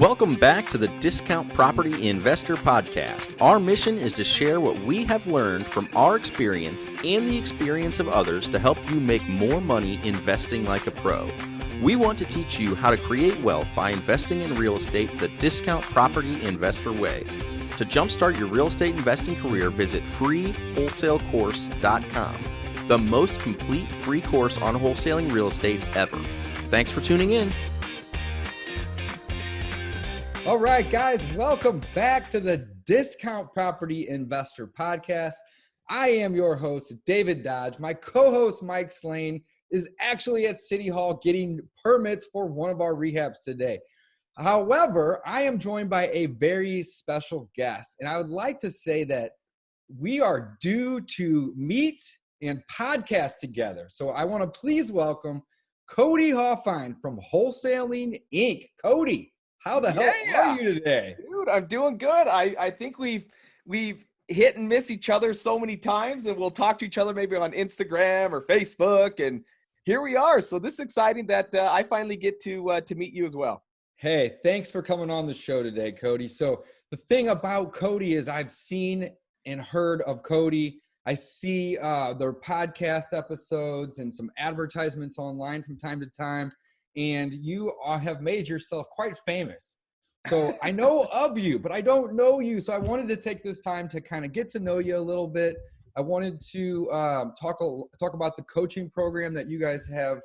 Welcome back to the Discount Property Investor Podcast. Our mission is to share what we have learned from our experience and the experience of others to help you make more money investing like a pro. We want to teach you how to create wealth by investing in real estate the Discount Property Investor way. To jumpstart your real estate investing career, visit freewholesalecourse.com, the most complete free course on wholesaling real estate ever. Thanks for tuning in. All right, guys, welcome back to the Discount Property Investor Podcast. I am your host, David Dodge. My co-host, Mike Slane, is actually at City Hall getting permits for one of our rehabs today. However, I am joined by a very special guest, and I would like to say that we are due to meet and podcast together. So I want to please welcome Cody Hofhine from Wholesaling Inc. Cody, how the hell are you today? Dude, I'm doing good. I think we've hit and miss each other so many times, and we'll talk to each other maybe on Instagram or Facebook, and here we are. So this is exciting that I finally get to meet you as well. Hey, thanks for coming on the show today, Cody. So the thing about Cody is I've seen and heard of Cody. I see their podcast episodes and some advertisements online from time to time. And you have made yourself quite famous. So I know of you, but I don't know you. So I wanted to take this time to kind of get to know you a little bit. I wanted to talk about the coaching program that you guys have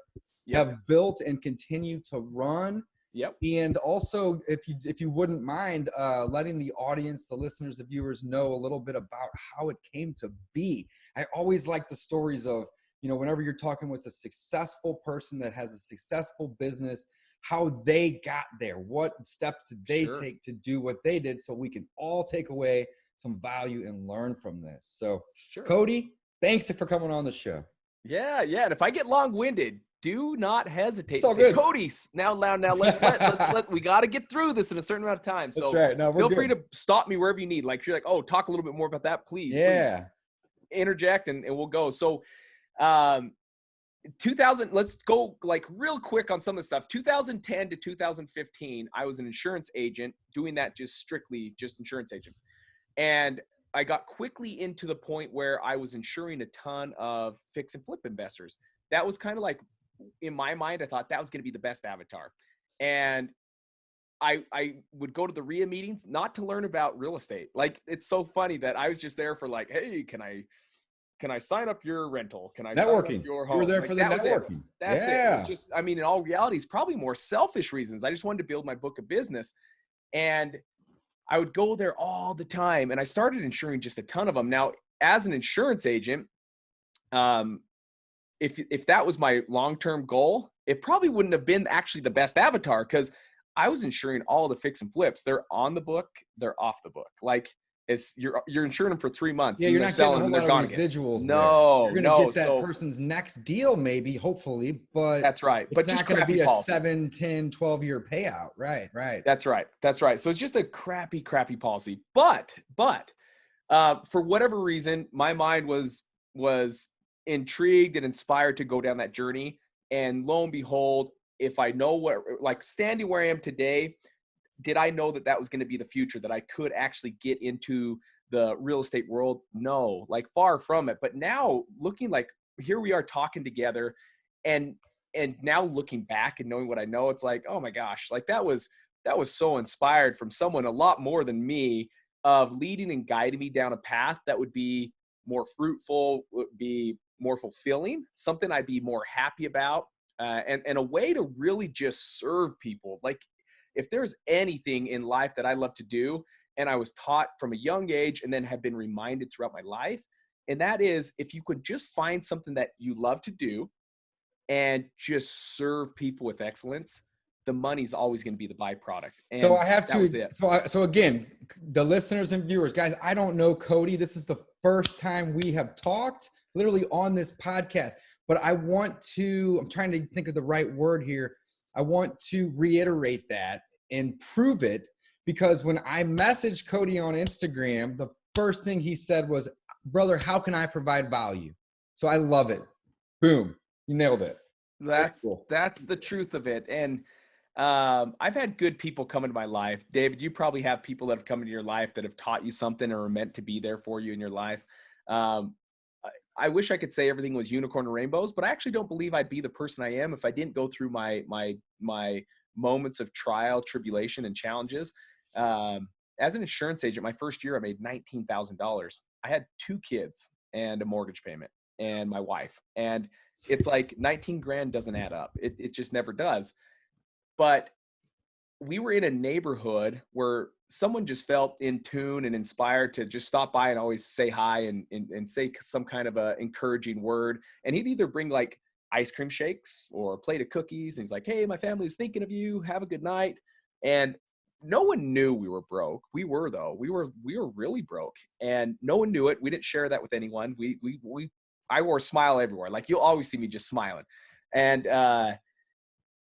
built and continue to run. Yep. And also, if you wouldn't mind letting the audience, the listeners, the viewers know a little bit about how it came to be. I always like the stories of, whenever you're talking with a successful person that has a successful business, how they got there, what steps did they take to do what they did, so we can all take away some value and learn from this. So, Cody, thanks for coming on the show. Yeah. And if I get long-winded, do not hesitate. It's all to say, good. Codys, now let's we got to get through this in a certain amount of time. So that's right. No, feel free to stop me wherever you need. Like, if you're like, oh, talk a little bit more about that, please. Yeah. Please interject and we'll go. So, 2000, let's go like real quick on some of the stuff. 2010 to 2015, I was an insurance agent doing that strictly insurance agent. And I got quickly into the point where I was insuring a ton of fix and flip investors. That was kind of like, in my mind, I thought that was going to be the best avatar. And I would go to the RIA meetings, not to learn about real estate. Like, it's so funny that I was just there for like, hey, can I sign up your rental? Can I sign up your home? You were there for the networking. That's it. It was just, in all reality, it's probably more selfish reasons. I just wanted to build my book of business. And I would go there all the time. And I started insuring just a ton of them. Now, as an insurance agent, if that was my long-term goal, it probably wouldn't have been actually the best avatar, because I was insuring all the fix and flips. They're on the book, they're off the book. Like, you're insuring them for 3 months. Yeah, you're not getting a whole lot of residuals. No, you're going to get that person's next deal, maybe, hopefully, but that's right. It's not going to be a 7, 10, 12-year payout. Right. That's right. So it's just a crappy policy. But for whatever reason, my mind was intrigued and inspired to go down that journey. And lo and behold, if I know like standing where I am today, did I know that was going to be the future, that I could actually get into the real estate world? No, like far from it. But now looking like here we are talking together and now looking back and knowing what I know, it's like, oh my gosh, like that was so inspired from someone a lot more than me, of leading and guiding me down a path that would be more fruitful, would be more fulfilling, something I'd be more happy about, and a way to really just serve people. Like, if there's anything in life that I love to do, and I was taught from a young age and then have been reminded throughout my life, and that is, if you could just find something that you love to do and just serve people with excellence, the money's always going to be the byproduct. And so I have to, so again, the listeners and viewers, guys, I don't know Cody. This is the first time we have talked literally on this podcast, but I'm trying to think of the right word here. I want to reiterate that and prove it, because when I messaged Cody on Instagram, the first thing he said was, brother, how can I provide value? So I love it. Boom. You nailed it. That's the truth of it. And I've had good people come into my life. David, you probably have people that have come into your life that have taught you something or are meant to be there for you in your life. Um, I wish I could say everything was unicorn and rainbows, but I actually don't believe I'd be the person I am if I didn't go through my moments of trial, tribulation, and challenges. As an insurance agent, my first year I made $19,000. I had 2 kids and a mortgage payment and my wife, and it's like 19 grand doesn't add up. It just never does. But we were in a neighborhood where someone just felt in tune and inspired to just stop by and always say hi and say some kind of a encouraging word. And he'd either bring like ice cream shakes or a plate of cookies. And he's like, hey, my family's thinking of you. Have a good night. And no one knew we were broke. We were, though. We were really broke, and no one knew it. We didn't share that with anyone. I wore a smile everywhere. Like, you'll always see me just smiling. And,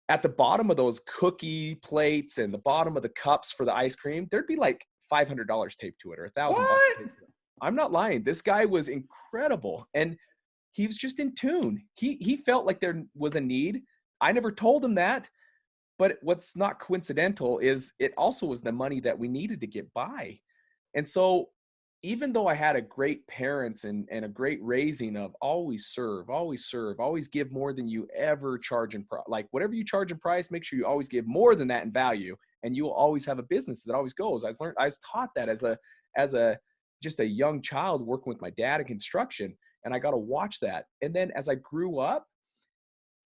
at the bottom of those cookie plates and the bottom of the cups for the ice cream, there'd be like $500 taped to it or $1,000 taped to it. I'm not lying. This guy was incredible. And he was just in tune. He felt like there was a need. I never told him that, but what's not coincidental is it also was the money that we needed to get by. And so even though I had a great parents and a great raising of always serve, always give more than you ever charge in price. Like, whatever you charge in price, make sure you always give more than that in value, and you will always have a business that always goes. I was taught that as just a young child working with my dad in construction, and I got to watch that. And then as I grew up,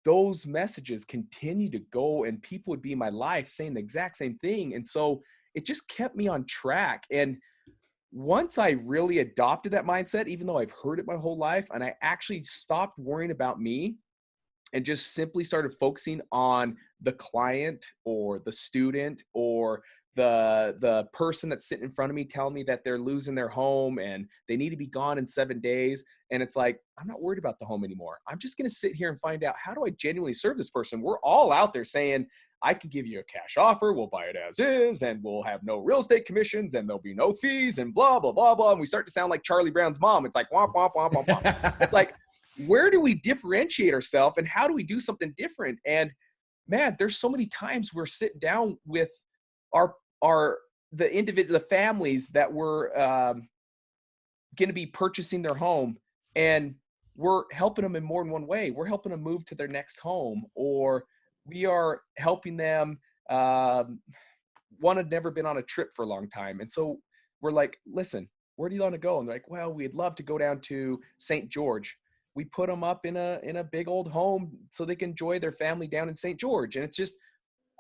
those messages continued to go, and people would be in my life saying the exact same thing. And so it just kept me on track. And once I really adopted that mindset, even though I've heard it my whole life, and I actually stopped worrying about me and just simply started focusing on the client or the student or the person that's sitting in front of me telling me that they're losing their home and they need to be gone in 7 days. And it's like, I'm not worried about the home anymore. I'm just going to sit here and find out, how do I genuinely serve this person? We're all out there saying, I can give you a cash offer. We'll buy it as is, and we'll have no real estate commissions, and there'll be no fees, and blah, blah, blah, blah. And we start to sound like Charlie Brown's mom. It's like, womp, womp, womp, womp, womp. It's like, where do we differentiate ourselves, and how do we do something different? And man, there's so many times we're sitting down with the families that were going to be purchasing their home, and we're helping them in more than one way. We're helping them move to their next home, or we are helping them. One had never been on a trip for a long time. And so we're like, listen, where do you want to go? And they're like, well, we'd love to go down to St. George. We put them up in a big old home so they can enjoy their family down in St. George. And it's just,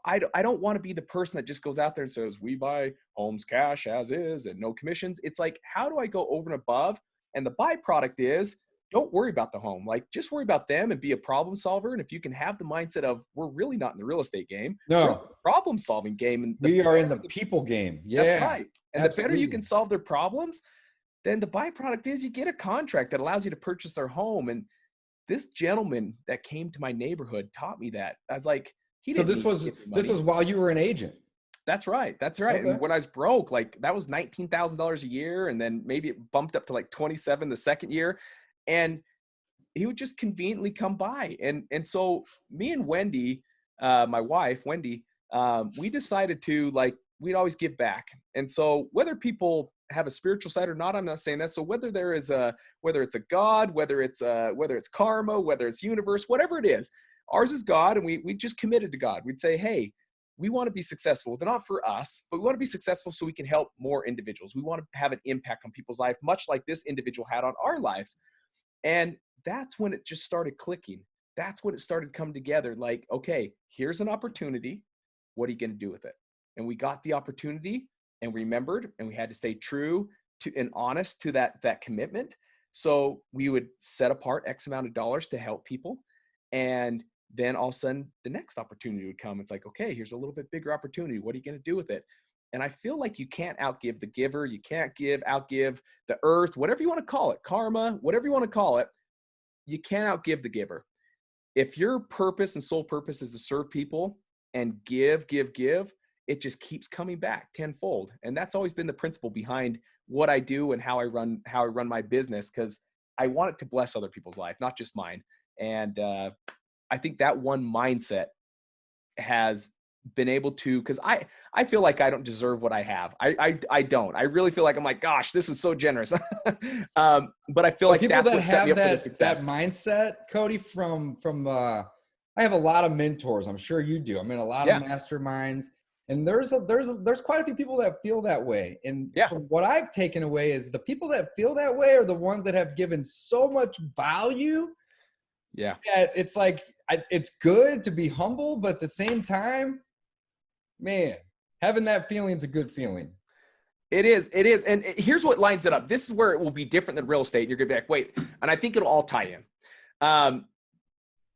I don't want to be the person that just goes out there and says, we buy homes cash as is and no commissions. It's like, how do I go over and above? And the byproduct is, don't worry about the home. Like, just worry about them and be a problem solver. And if you can have the mindset of, we're really not in the real estate game, we're in the problem solving game. And we are in the people game. Yeah, that's right. And absolutely. the better you can solve their problems, then the byproduct is you get a contract that allows you to purchase their home. And this gentleman that came to my neighborhood taught me that. I was like, this was while you were an agent. That's right. That's right. Okay. And when I was broke, like, that was $19,000 a year. And then maybe it bumped up to like 27 the second year. And he would just conveniently come by. And so me and Wendy, my wife, Wendy, we decided to, like, we'd always give back. And so whether people have a spiritual side or not, I'm not saying that. So whether it's a God, whether it's karma, whether it's universe, whatever it is, ours is God. And we just committed to God. We'd say, hey, we want to be successful. They're not for us, but we want to be successful so we can help more individuals. We want to have an impact on people's life, much like this individual had on our lives. And that's when it just started clicking. That's when it started coming together. Like, okay, here's an opportunity. What are you going to do with it? And we got the opportunity and remembered, and we had to stay true to and honest to that commitment. So we would set apart X amount of dollars to help people. And then all of a sudden the next opportunity would come. It's like, okay, here's a little bit bigger opportunity. What are you going to do with it? And I feel like you can't outgive the giver. You can't outgive the earth, whatever you want to call it, karma, whatever you want to call it. You can't outgive the giver. If your purpose and sole purpose is to serve people and give, it just keeps coming back tenfold. And that's always been the principle behind what I do and how I run my business, because I want it to bless other people's life, not just mine. And I think that one mindset has been able to, because I feel like I don't deserve what I have. I don't. I really feel like I'm like, gosh, this is so generous. But I feel like people that's that what set me have up for the that success. mindset, Cody, from I have a lot of mentors. I'm sure you do. I'm in a lot of masterminds, and there's quite a few people that feel that way. And from what I've taken away is the people that feel that way are the ones that have given so much value. Yeah. That it's like, it's good to be humble, but at the same time, man, having that feeling is a good feeling. It is. And here's what lines it up. This is where it will be different than real estate. You're going to be like, wait, and I think it'll all tie in.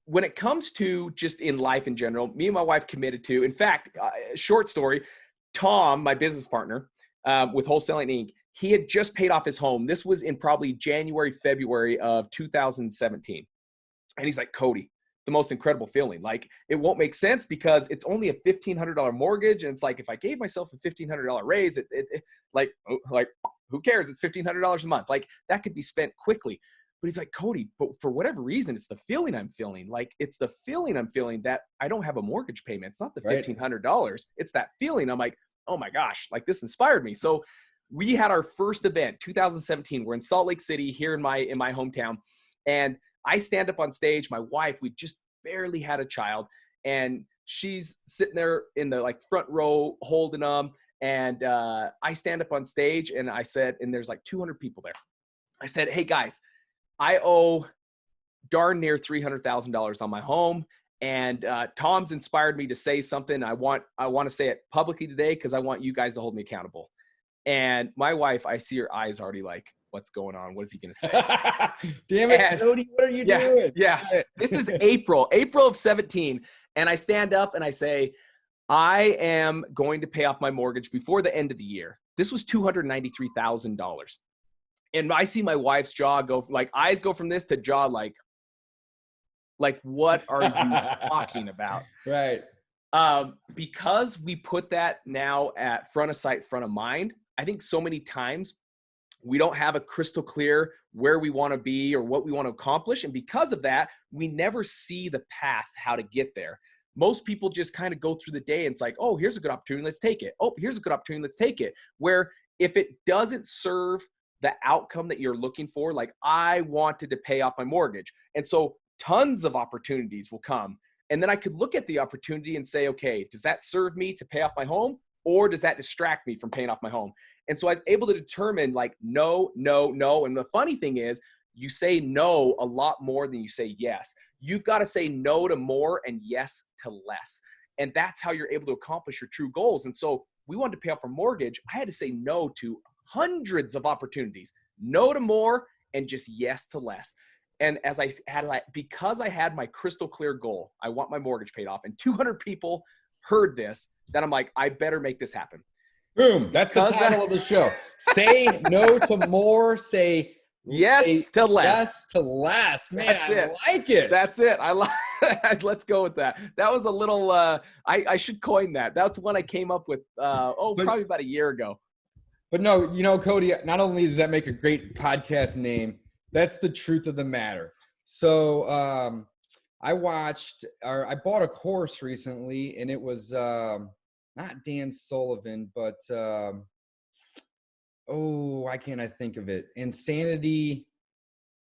When it comes to just in life in general, me and my wife committed to, in fact, short story, Tom, my business partner with Wholesaling Inc., he had just paid off his home. This was in probably January, February of 2017. And he's like, Cody, the most incredible feeling. Like, it won't make sense because it's only a $1,500 mortgage. And it's like, if I gave myself a $1,500 raise, like, who cares? It's $1,500 a month. Like, that could be spent quickly. But he's like, Cody, but for whatever reason, it's the feeling I'm feeling. Like, it's the feeling I'm feeling that I don't have a mortgage payment. It's not the $1,500. It's that feeling. I'm like, oh my gosh, like, this inspired me. So we had our first event, 2017. We're in Salt Lake City here in my hometown. And I stand up on stage. My wife, we just barely had a child, and she's sitting there in the like front row holding them. And I stand up on stage and I said, and there's like 200 people there. I said, hey guys, I owe darn near $300,000 on my home. And Tom's inspired me to say something. I want to say it publicly today because I want you guys to hold me accountable. And my wife, I see her eyes already like, what's going on? What is he going to say? Damn it, Cody, what are you doing? Yeah. This is April of 17. And I stand up and I say, I am going to pay off my mortgage before the end of the year. This was $293,000. And I see my wife's jaw go, like, eyes go from this to jaw, like what are you talking about? Right. Because we put that now at front of sight, front of mind, I think so many times we don't have a crystal clear where we want to be or what we want to accomplish. And because of that, we never see the path, how to get there. Most people just kind of go through the day and it's like, oh, here's a good opportunity, let's take it. Oh, here's a good opportunity, let's take it. Where if it doesn't serve the outcome that you're looking for, like, I wanted to pay off my mortgage. And so tons of opportunities will come. And then I could look at the opportunity and say, okay, does that serve me to pay off my home? Or does that distract me from paying off my home? And so I was able to determine, like, no. And the funny thing is, you say no a lot more than you say yes. You've got to say no to more and yes to less. And that's how you're able to accomplish your true goals. And so we wanted to pay off our mortgage. I had to say no to hundreds of opportunities, no to more and just yes to less. And as I had, because I had my crystal clear goal, I want my mortgage paid off, and 200 people heard this, then I'm like, I better make this happen. Boom. That's the title of the show. Say no to more. Say yes to less. Yes to less. Man, I like it. That's it. I like. Let's go with that. That was a little. I should coin that. That's one I came up with. Probably about a year ago. But no, Cody. Not only does that make a great podcast name, that's the truth of the matter. So I bought a course recently, and it was not Dan Sullivan, but why can't I think of it? Insanity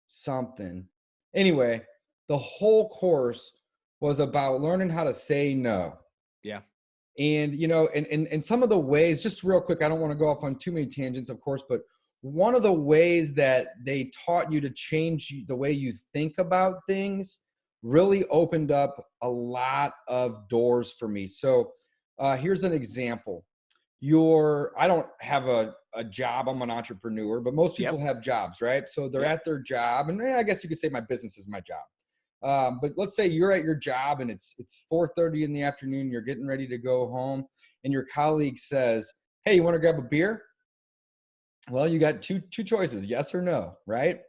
something. Anyway, the whole course was about learning how to say no. Yeah. And, and some of the ways, just real quick, I don't want to go off on too many tangents, of course, but one of the ways that they taught you to change the way you think about things really opened up a lot of doors for me. So here's an example. I don't have a job. I'm an entrepreneur, but most people have jobs, right? So they're at their job, and I guess you could say my business is my job. But let's say you're at your job and it's 4:30 in the afternoon. You're getting ready to go home, and your colleague says, "Hey, you want to grab a beer?" Well, you got two choices, yes or no, right?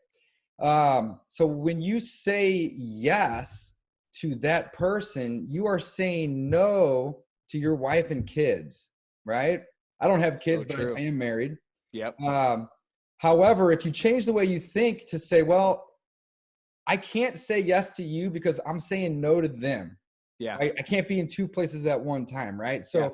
So when you say yes to that person, you are saying no to your wife and kids, right? I don't have kids, but I am married. Yep. However, if you change the way you think to say, well, I can't say yes to you because I'm saying no to them. Yeah. I can't be in two places at one time, right? So, Yeah.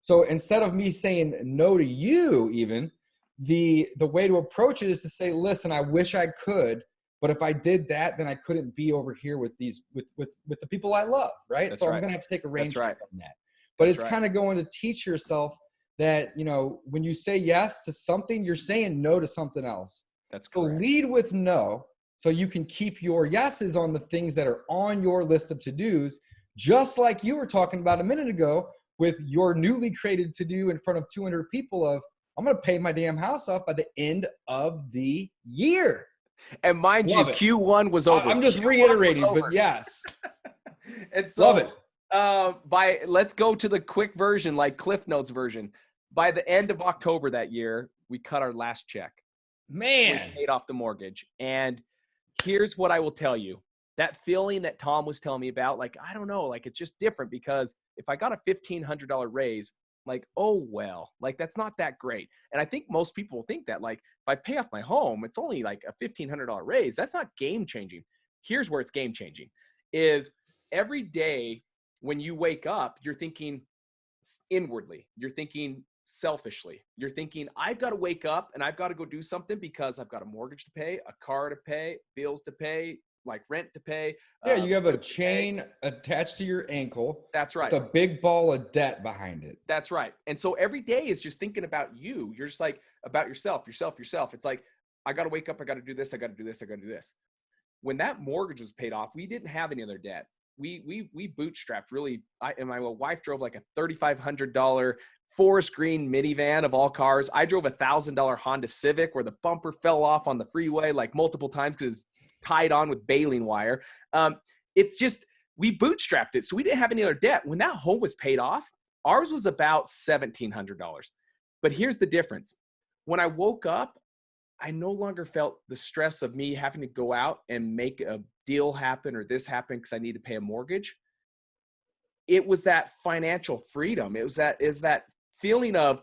so instead of me saying no to you, even the way to approach it is to say, listen, I wish I could, but if I did that, then I couldn't be over here with these with the people I love, right? That's so right. I'm gonna have to take a range That's right. check on that. But That's it's right. kind of going to teach yourself that, you know, when you say yes to something, you're saying no to something else. That's So correct. lead with no, so you can keep your yeses on the things that are on your list of to-dos, just like you were talking about a minute ago with your newly created to-do in front of 200 people of, I'm going to pay my damn house off by the end of the year. And mind Love you, it. Q1 was over. I'm just Q1 was reiterating, over. but yes. And Love so it. let's go to the quick version, like Cliff Notes version. By the end of October that year, we cut our last check. Man. We paid off the mortgage. And here's what I will tell you. That feeling that Tom was telling me about, like, I don't know, like, it's just different because if I got a $1,500 raise, like, oh, well, like, that's not that great. And I think most people will think that, like, if I pay off my home, it's only like a $1,500 raise. That's not game changing. Here's where it's game changing is every day when you wake up, you're thinking inwardly, you're thinking selfishly, you're thinking, I've got to wake up and I've got to go do something because I've got a mortgage to pay, a car to pay, bills to pay, like rent to pay. Yeah, you have a chain attached to your ankle. That's right. With a big ball of debt behind it. That's right. And so every day is just thinking about you. You're just like about yourself. It's like, I got to wake up. I got to do this. I got to do this. I got to do this. When that mortgage was paid off, we didn't have any other debt. We bootstrapped really. And my wife drove like a $3,500 forest green minivan of all cars. I drove a $1,000 Honda Civic where the bumper fell off on the freeway like multiple times because it's tied on with baling wire. It's just, we bootstrapped it. So we didn't have any other debt. When that home was paid off, ours was about $1,700. But here's the difference. When I woke up, I no longer felt the stress of me having to go out and make a deal happen or this happen because I need to pay a mortgage. It was that financial freedom. It was that feeling of,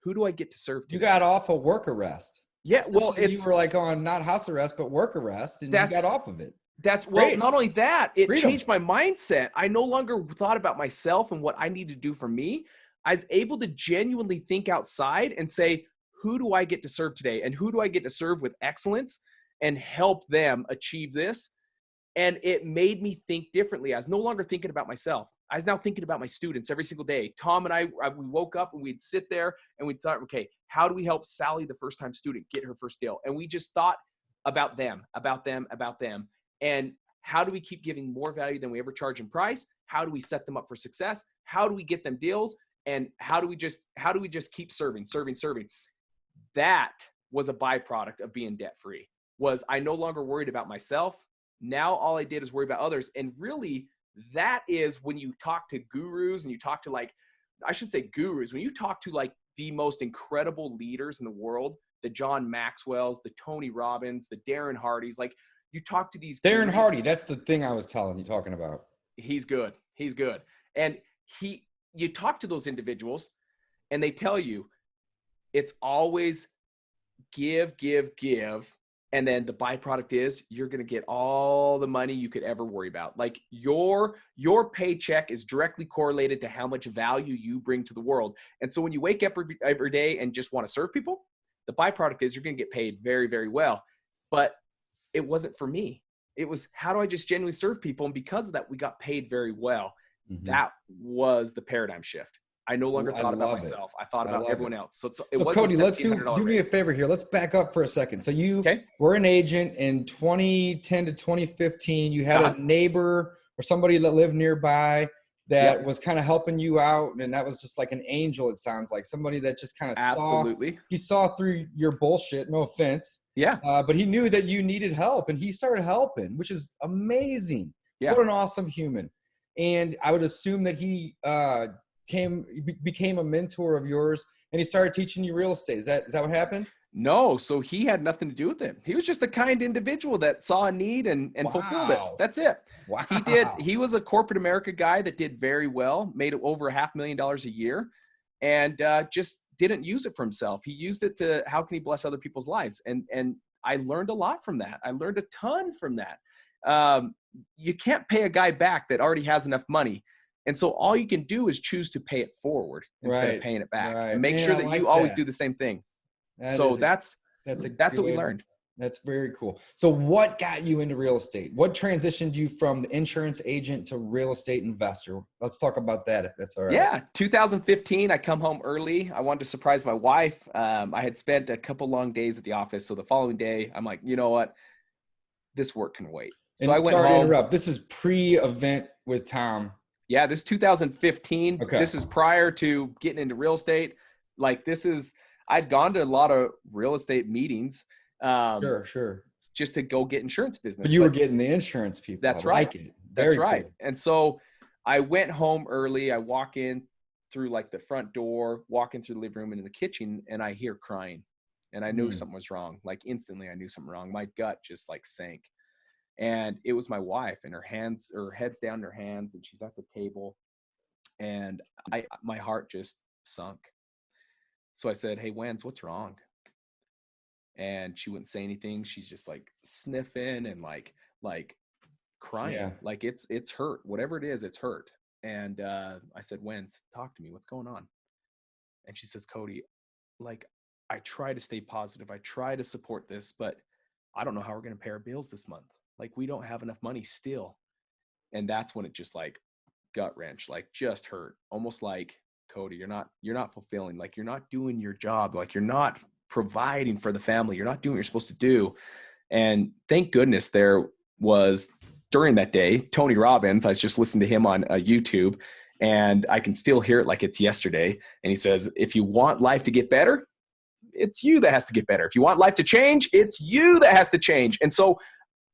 who do I get to serve today? You got off of work arrest. Yeah, well, you were like on not house arrest, but work arrest, and you got off of it. That's well, Great. not only that, it Freedom. changed my mindset. I no longer thought about myself and what I need to do for me. I was able to genuinely think outside and say, who do I get to serve today? And who do I get to serve with excellence and help them achieve this? And it made me think differently. I was no longer thinking about myself. I was now thinking about my students every single day. Tom and I, we woke up and we'd sit there and we'd thought, okay, how do we help Sally, the first-time student, get her first deal? And we just thought about them. And how do we keep giving more value than we ever charge in price? How do we set them up for success? How do we get them deals? And how do we just keep serving? That was a byproduct of being debt-free. Was I no longer worried about myself. Now all I did is worry about others. And really, that is when you talk to gurus and you talk to when you talk to like the most incredible leaders in the world, the John Maxwells, the Tony Robbins, the Darren Hardys, like you talk to these. Darren Hardy, that's the thing I was talking about. He's good. And you talk to those individuals and they tell you it's always give. And then the byproduct is you're going to get all the money you could ever worry about. Like your paycheck is directly correlated to how much value you bring to the world. And so when you wake up every day and just want to serve people, the byproduct is you're going to get paid very, very well. But it wasn't for me. It was, how do I just genuinely serve people? And because of that, we got paid very well. Mm-hmm. That was the paradigm shift. I no longer thought about myself. I thought about everyone else. So Cody, let's do me a favor here. Let's back up for a second. So you were an agent in 2010 to 2015. You had a neighbor or somebody that lived nearby that was kind of helping you out. And that was just like an angel, it sounds like. Somebody that just kind of saw through your bullshit, no offense. Yeah. But he knew that you needed help and he started helping, which is amazing. Yeah. What an awesome human. And I would assume that he became a mentor of yours and he started teaching you real estate. Is that what happened? No. So he had nothing to do with it. He was just a kind individual that saw a need and fulfilled it. That's it. Wow. He was a corporate America guy that did very well, made over $500,000 a year and just didn't use it for himself. He used it to, how can he bless other people's lives? And I learned a lot from that. I learned a ton from that. you can't pay a guy back that already has enough money. And so all you can do is choose to pay it forward instead of paying it back, and make sure that you always do the same thing. So that's what we learned. That's very cool. So what got you into real estate? What transitioned you from the insurance agent to real estate investor? Let's talk about that, if that's all right. Yeah. 2015, I come home early. I wanted to surprise my wife. I had spent a couple long days at the office. So the following day, I'm like, you know what? This work can wait. So I went home. Sorry to interrupt. This is pre-event with Tom. Yeah, this is 2015. Okay. This is prior to getting into real estate. Like I'd gone to a lot of real estate meetings. Sure. Just to go get insurance business. But you were getting the insurance people. That's I right. like it. That's right. Cool. And so I went home early. I walk in through like the front door, walking through the living room and in the kitchen, and I hear crying. And I knew something was wrong. Like instantly I knew something wrong. My gut just like sank. And it was my wife, and her head's down in her hands, and she's at the table. And my heart just sunk. So I said, "Hey, Wens, what's wrong?" And she wouldn't say anything. She's just like sniffing and like crying. Yeah. Like it's hurt. Whatever it is, it's hurt. And I said, "Wens, talk to me. What's going on?" And she says, "Cody, like I try to stay positive. I try to support this, but I don't know how we're going to pay our bills this month. Like we don't have enough money still." And that's when it just like gut wrench, like just hurt. Almost like, Cody, you're not fulfilling. Like you're not doing your job. Like you're not providing for the family. You're not doing what you're supposed to do. And thank goodness there was, during that day, Tony Robbins, I just listened to him on YouTube, and I can still hear it like it's yesterday. And he says, if you want life to get better, it's you that has to get better. If you want life to change, it's you that has to change. And so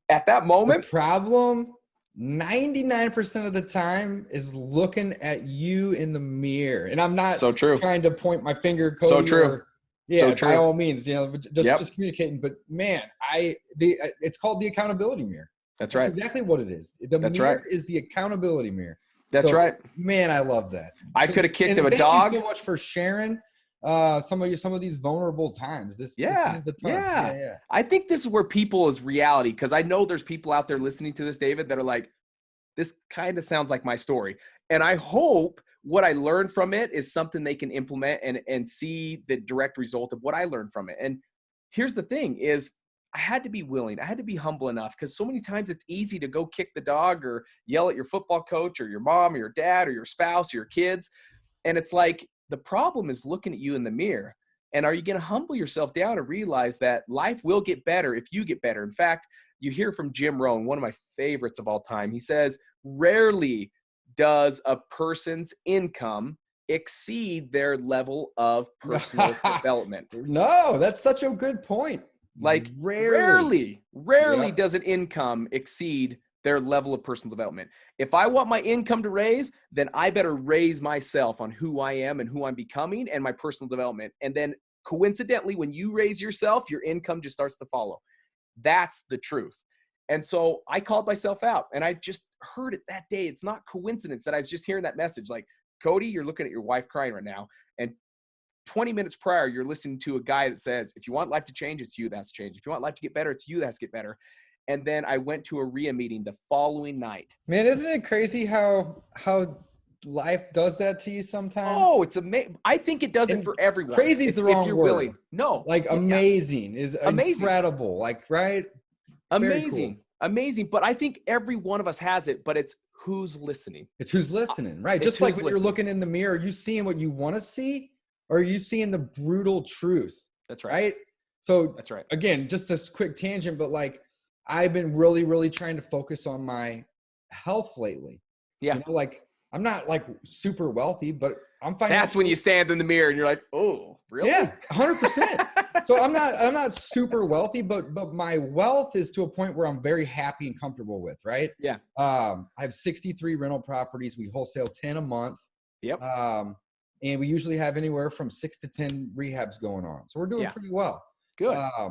at that moment, the problem 99% of the time is looking at you in the mirror. And I'm not trying to point my finger, Cody. So true. By all means, just communicating. But man, it's called the accountability mirror. That's right. Exactly what it is. The mirror is the accountability mirror. That's right. Man, I love that. I could have kicked him a dog. Thank you so much for sharing some of these vulnerable times. This means a ton. Yeah. I think this is where people is reality, because I know there's people out there listening to this, David, that are like, this kind of sounds like my story. And I hope what I learned from it is something they can implement and see the direct result of what I learned from it. And here's the thing is, I had to be willing. I had to be humble enough, because so many times it's easy to go kick the dog or yell at your football coach or your mom or your dad or your spouse or your kids. And it's like, the problem is looking at you in the mirror. And are you going to humble yourself down and realize that life will get better if you get better? In fact, you hear from Jim Rohn, one of my favorites of all time. He says, rarely does a person's income exceed their level of personal development. No, that's such a good point. Like rarely does an income exceed their level of personal development. If I want my income to raise, then I better raise myself on who I am and who I'm becoming and my personal development. And then coincidentally, when you raise yourself, your income just starts to follow. That's the truth. And so I called myself out, and I just heard it that day. It's not coincidence that I was just hearing that message. Like, Cody, you're looking at your wife crying right now. And 20 minutes prior, you're listening to a guy that says, if you want life to change, it's you that has to change. If you want life to get better, it's you that has to get better. And then I went to a RIA meeting the following night. Man, isn't it crazy how life does that to you sometimes? Oh, it's amazing. I think it does it for everyone. Crazy is the wrong word. Willing. No. Like amazing is incredible. Like, right? Amazing. Cool. Amazing. But I think every one of us has it, but it's who's listening. It's who's listening, right? Just like when you're looking in the mirror, are you seeing what you want to see? Or are you seeing the brutal truth? That's right. Right? So that's right. Again, just a quick tangent, but like I've been really, really trying to focus on my health lately. Yeah. Like I'm not like super wealthy, but I'm finding that's when you stand in the mirror and you're like, oh, really? Yeah, 100%. So I'm not super wealthy, but my wealth is to a point where I'm very happy and comfortable with, right? Yeah. I have 63 rental properties. We wholesale 10 a month. Yep. And we usually have anywhere from 6 to 10 rehabs going on. So we're doing pretty well. Good. I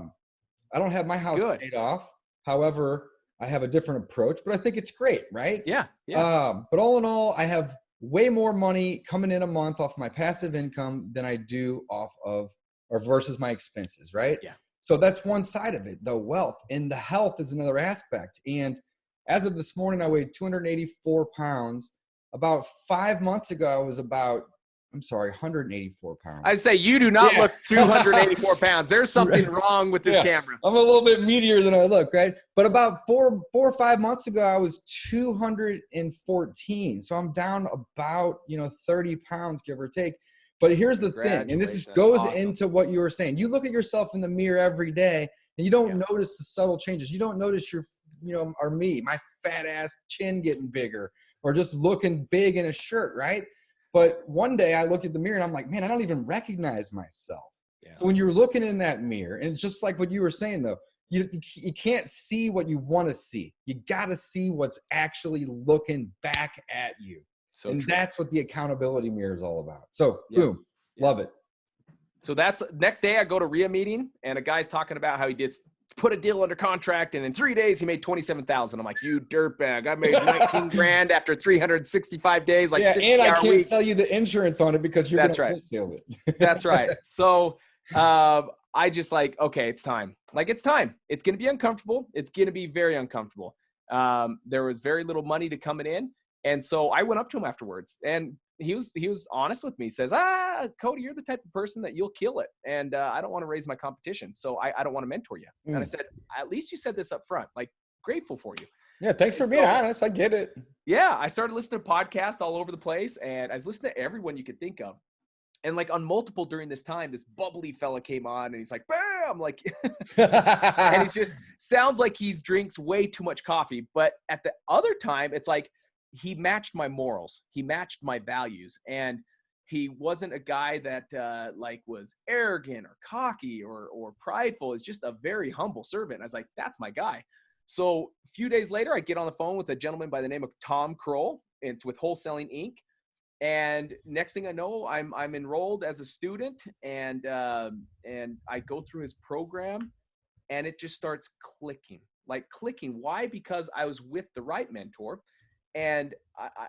don't have my house paid off. However, I have a different approach, but I think it's great, right? Yeah. Yeah. But all in all, I have way more money coming in a month off my passive income than I do off of or versus my expenses, right? Yeah. So that's one side of it, the wealth, and the health is another aspect. And As of this morning, I weighed 284 pounds. About 5 months ago, I was 184 pounds. I say you do not look 284 pounds. There's something wrong with this camera. I'm a little bit meatier than I look, right? But about four or 5 months ago, I was 214. So I'm down about, 30 pounds, give or take. But here's the thing, and this goes into what you were saying. You look at yourself in the mirror every day, and you don't notice the subtle changes. You don't notice your, or me, my fat ass chin getting bigger, or just looking big in a shirt, right? But one day I look at the mirror and I'm like, man, I don't even recognize myself. Yeah. So when you're looking in that mirror, and just like what you were saying though, you can't see what you want to see. You got to see what's actually looking back at you. So that's what the accountability mirror is all about. So boom, love it. So that's next day I go to RIA meeting and a guy's talking about how he did put a deal under contract and in 3 days he made 27,000. I'm like, you dirtbag. I made 19 grand after 365 days. Like, and I can't sell you the insurance on it because you're going to wholesale it. That's right. So I just like, okay, it's time. Like, it's time. It's going to be uncomfortable. It's going to be very uncomfortable. There was very little money to coming in. And so I went up to him afterwards and he was honest with me. He says, Cody, you're the type of person that you'll kill it. And I don't want to raise my competition. So I don't want to mentor you. And I said, at least you said this up front, like, grateful for you. Yeah. Thanks for being honest. I get it. Yeah. I started listening to podcasts all over the place and I was listening to everyone you could think of. And like on multiple during this time, this bubbly fella came on and he's like, bam, like, and he's just sounds like he drinks way too much coffee. But at the other time, it's like, he matched my morals. He matched my values. And he wasn't a guy that like was arrogant or cocky or prideful. It's just a very humble servant. I was like, that's my guy. So a few days later, I get on the phone with a gentleman by the name of Tom Kroll. It's with Wholesaling Inc. And next thing I know, I'm enrolled as a student and I go through his program and it just starts clicking. Why? Because I was with the right mentor. And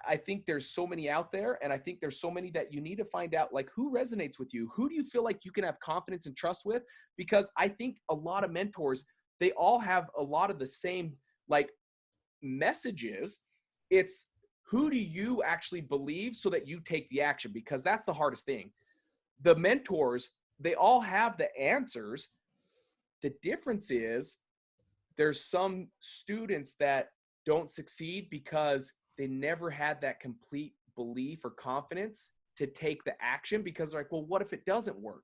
I think there's so many out there. And I think there's so many that you need to find out, like, who resonates with you? Who do you feel like you can have confidence and trust with? Because I think a lot of mentors, they all have a lot of the same, like, messages. It's who do you actually believe so that you take the action? Because that's the hardest thing. The mentors, they all have the answers. The difference is there's some students that don't succeed because they never had that complete belief or confidence to take the action because they're like, well, what if it doesn't work?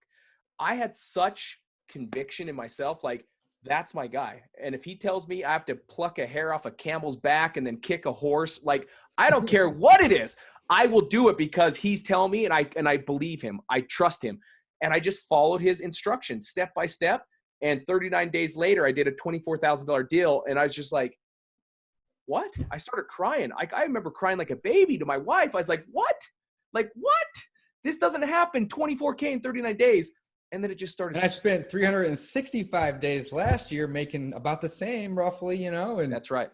I had such conviction in myself, like, that's my guy. And if he tells me I have to pluck a hair off a camel's back and then kick a horse, like, I don't care what it is, I will do it because he's telling me and I believe him. I trust him. And I just followed his instructions step by step. And 39 days later, I did a $24,000 deal. And I was just like, what? I started crying. I remember crying like a baby to my wife. I was like, what? Like, what? This doesn't happen. 24K in 39 days. And then it just started. And I spent 365 days last year making about the same roughly, and that's right.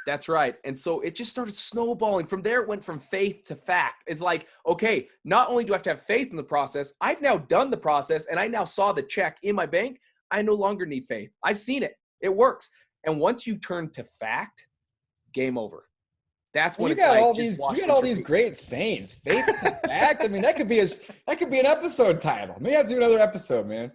That's right. And so it just started snowballing. From there, it went from faith to fact. It's like, okay, not only do I have to have faith in the process, I've now done the process and I now saw the check in my bank. I no longer need faith. I've seen it. It works. And once you turn to fact, game over. That's when you got all these great sayings. Faith to fact. I mean, that could be an episode title. Maybe I have to do another episode, man.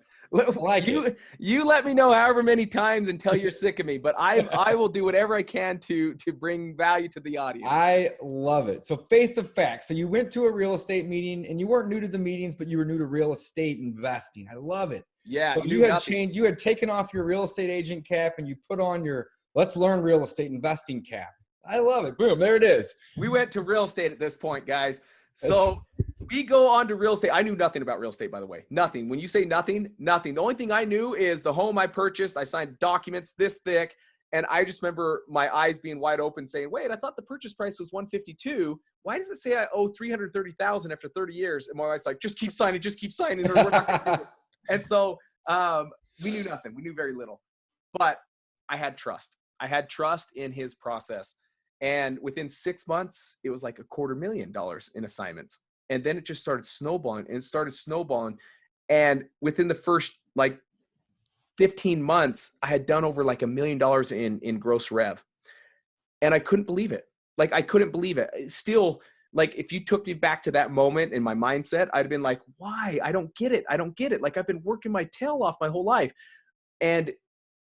You let me know however many times until you're sick of me, but I will do whatever I can to bring value to the audience. I love it. So faith to fact. So you went to a real estate meeting and you weren't new to the meetings, but you were new to real estate investing. I love it. Yeah. So you had taken off your real estate agent cap and you put on your let's learn real estate investing cap. I love it. Boom. There it is. We went to real estate at this point, guys. So we go on to real estate. I knew nothing about real estate, by the way. Nothing. When you say nothing. The only thing I knew is the home I purchased. I signed documents this thick. And I just remember my eyes being wide open saying, wait, I thought the purchase price was $152. Why does it say I owe $330,000 after 30 years? And my wife's like, just keep signing. Or we're not going to do it. And so we knew nothing. We knew very little. But I had trust. I had trust in his process. And within 6 months, it was like $250,000 in assignments. And then it just started snowballing. And within the first like 15 months, I had done over like $1 million in gross rev. And I couldn't believe it. Like, I couldn't believe it. Still, like, if you took me back to that moment in my mindset, I'd have been like, why? I don't get it. I don't get it. Like, I've been working my tail off my whole life. And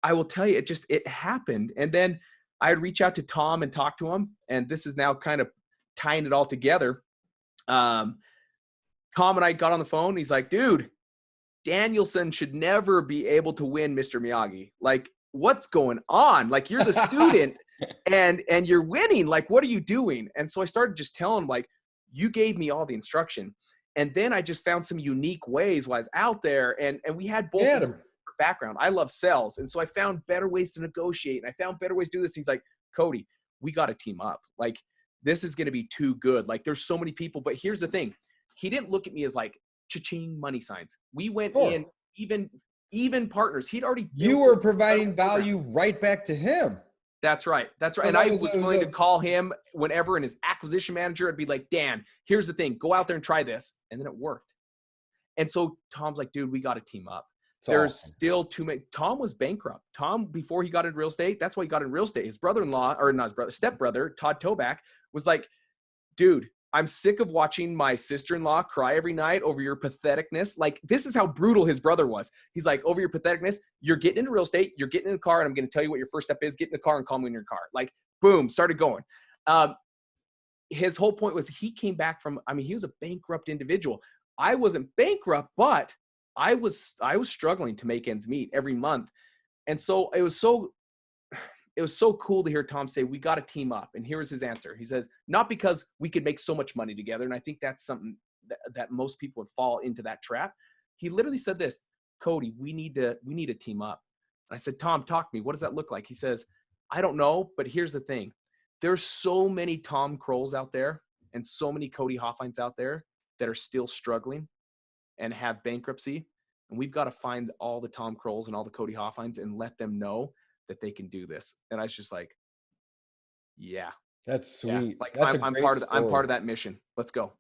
I will tell you, it happened. And then I'd reach out to Tom and talk to him. And this is now kind of tying it all together. Tom and I got on the phone. He's like, dude, Danielson should never be able to win Mr. Miyagi. Like, what's going on? Like, you're the student and you're winning. Like, what are you doing? And so I started just telling him, like, you gave me all the instruction. And then I just found some unique ways while I was out there. And we had both background. I love sales. And so I found better ways to negotiate. And I found better ways to do this. He's like, Cody, we got to team up. Like, this is going to be too good. Like, there's so many people. But here's the thing. He didn't look at me as like cha-ching money signs. We went in even partners. He'd already you were providing value right back to him. That's right. That's right. And I was willing to call him whenever, and his acquisition manager would be like, Dan, here's the thing. Go out there and try this. And then it worked. And so Tom's like, dude, we got to team up. There's still too many. Tom was bankrupt. Tom, before he got into real estate, that's why he got into real estate. His brother-in-law, or not his brother, stepbrother, Todd Toback, was like, dude, I'm sick of watching my sister-in-law cry every night over your patheticness. Like, this is how brutal his brother was. He's like, over your patheticness, you're getting into real estate, you're getting in a car, and I'm going to tell you what your first step is. Get in the car and call me in your car. Like, boom, started going. His whole point was he came back from, he was a bankrupt individual. I wasn't bankrupt, but I was struggling to make ends meet every month. And so it was so cool to hear Tom say, we got to team up. And here was his answer. He says, not because we could make so much money together. And I think that's something that most people would fall into that trap. He literally said this, Cody, we need to team up. And I said, Tom, talk to me. What does that look like? He says, I don't know, but here's the thing. There's so many Tom Krolls out there and so many Cody Hofhines out there that are still struggling and have bankruptcy. And we've got to find all the Tom Krolls and all the Cody Hofhines and let them know that they can do this. And I was just like, yeah, that's sweet. Yeah. Like, that's I'm part of that mission. Let's go.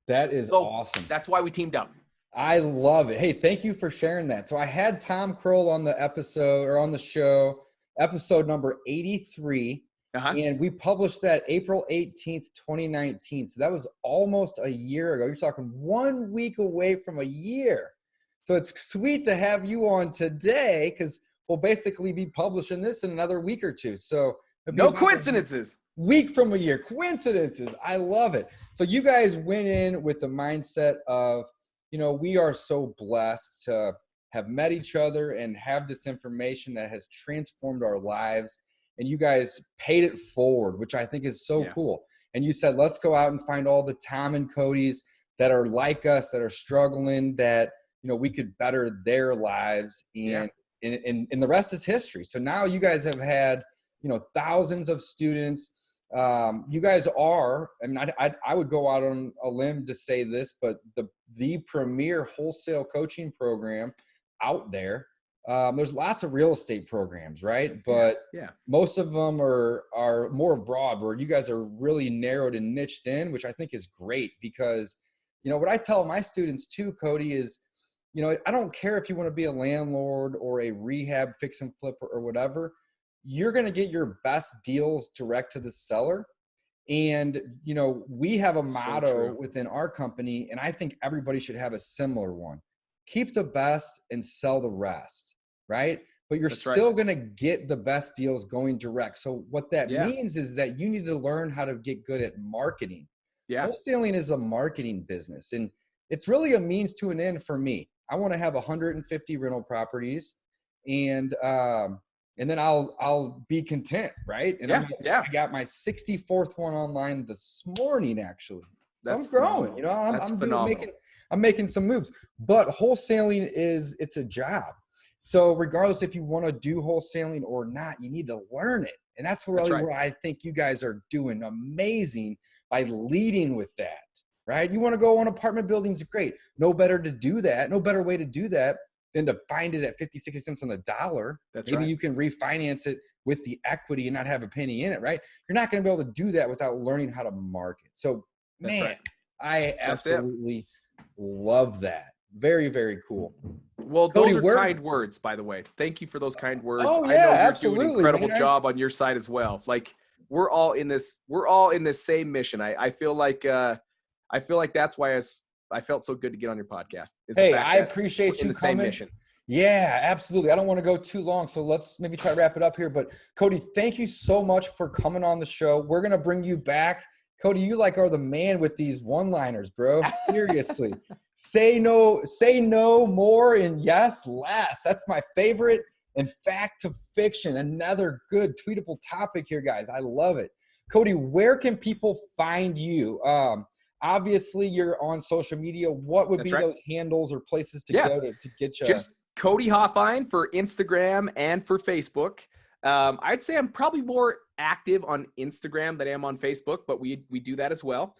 That is awesome. That's why we teamed up. I love it. Hey, thank you for sharing that. So I had Tom Kroll on the episode, or on the show, episode number 83. And we published that April 18th, 2019. So that was almost a year ago. You're talking 1 week away from a year. So it's sweet to have you on today, because we'll basically be publishing this in another week or two. So no coincidences. Week from a year. Coincidences. I love it. So you guys went in with the mindset of, we are so blessed to have met each other and have this information that has transformed our lives. And you guys paid it forward, which I think is so cool. And you said, let's go out and find all the Tom and Codys that are like us, that are struggling, that, we could better their lives. And the rest is history. So now you guys have had, thousands of students. You guys are, I would go out on a limb to say this, but the premier wholesale coaching program out there. There's lots of real estate programs, right? But most of them are more broad, where you guys are really narrowed and niched in, which I think is great, because, what I tell my students too, Cody, is, I don't care if you want to be a landlord or a rehab fix and flip or whatever, you're going to get your best deals direct to the seller. And, we have a motto within our company, and I think everybody should have a similar one. Keep the best and sell the rest. Right? But you're still going to get the best deals going direct. So what that means is that you need to learn how to get good at marketing. Wholesaling is a marketing business, and it's really a means to an end for me. I want to have 150 rental properties, and then I'll be content, right? And I got my 64th one online this morning, actually. So I'm growing, I'm making some moves. But wholesaling it's a job. So regardless if you want to do wholesaling or not, you need to learn it. And that's really where I think you guys are doing amazing by leading with that, right? You want to go on apartment buildings, great. No better way to do that than to find it at 50, 60 cents on the dollar. Maybe you can refinance it with the equity and not have a penny in it, right? You're not going to be able to do that without learning how to market. So, I absolutely love that. Very, very cool. Well, those are kind words, by the way. Thank you for those kind words. I know you're doing an incredible job on your side as well. Like, we're all in this same mission. I feel like that's why I felt so good to get on your podcast. Hey, I appreciate you in the same mission. Yeah, absolutely. I don't want to go too long, so let's maybe try to wrap it up here. But Cody, thank you so much for coming on the show. We're going to bring you back. Cody, you are the man with these one-liners, bro. Seriously. Say no more and yes less. That's my favorite. And fact to fiction, another good tweetable topic here, guys. I love it. Cody, where can people find you? Obviously, you're on social media. What would be those handles or places to go to get you? Just Cody Hofhine for Instagram and for Facebook. I'd say I'm probably more active on Instagram than I am on Facebook, but we do that as well.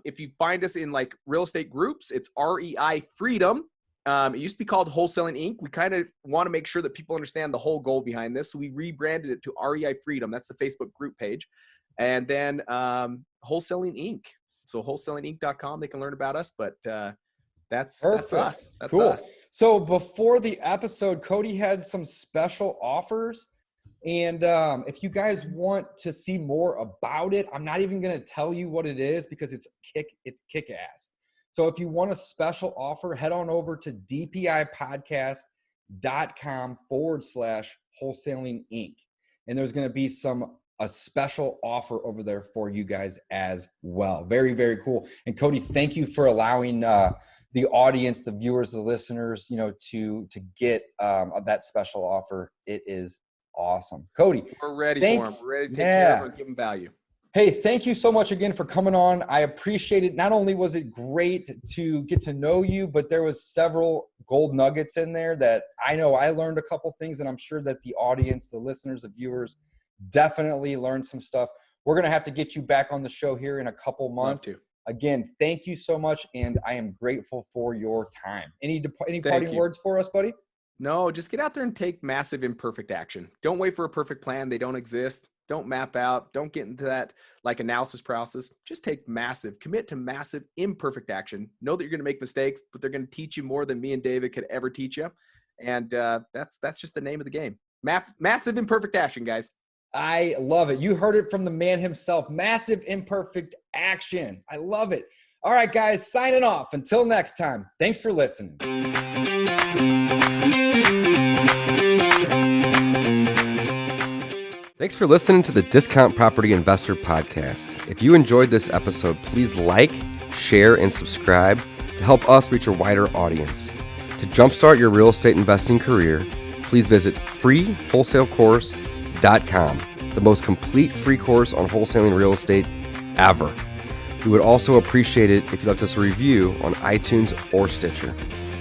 If you find us in like real estate groups, it's REI Freedom. It used to be called Wholesaling Inc. We kind of want to make sure that people understand the whole goal behind this. So we rebranded it to REI Freedom. That's the Facebook group page. And then Wholesaling Inc. So wholesalinginc.com, they can learn about us, but that's us. That's cool. us. So before the episode, Cody had some special offers. And if you guys want to see more about it, I'm not even going to tell you what it is because it's kick-ass. So if you want a special offer, head on over to dpipodcast.com/Wholesaling Inc. And there's going to be a special offer over there for you guys as well. Very, very cool. And Cody, thank you for allowing the audience, the viewers, the listeners, to get that special offer. It is awesome. Cody, we're ready for them. We're ready to take care of them and give them value. Hey, thank you so much again for coming on. I appreciate it. Not only was it great to get to know you, but there was several gold nuggets in there that I know I learned a couple things, and I'm sure that the audience, the listeners, the viewers definitely learned some stuff. We're going to have to get you back on the show here in a couple months. Again, thank you so much, and I am grateful for your time. Any parting words for us, buddy? No, just get out there and take massive imperfect action. Don't wait for a perfect plan. They don't exist. Don't map out. Don't get into that like analysis paralysis. Just commit to massive imperfect action. Know that you're going to make mistakes, but they're going to teach you more than me and David could ever teach you. And that's just the name of the game. Massive imperfect action, guys. I love it. You heard it from the man himself. Massive imperfect action. I love it. All right, guys, signing off. Until next time. Thanks for listening. Thanks for listening to the Discount Property Investor Podcast. If you enjoyed this episode, please like, share, and subscribe to help us reach a wider audience. To jumpstart your real estate investing career, please visit freewholesalecourse.com, the most complete free course on wholesaling real estate ever. We would also appreciate it if you left us a review on iTunes or Stitcher.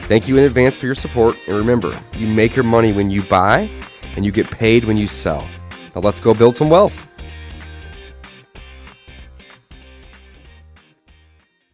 Thank you in advance for your support, and remember, you make your money when you buy, and you get paid when you sell. Now let's go build some wealth.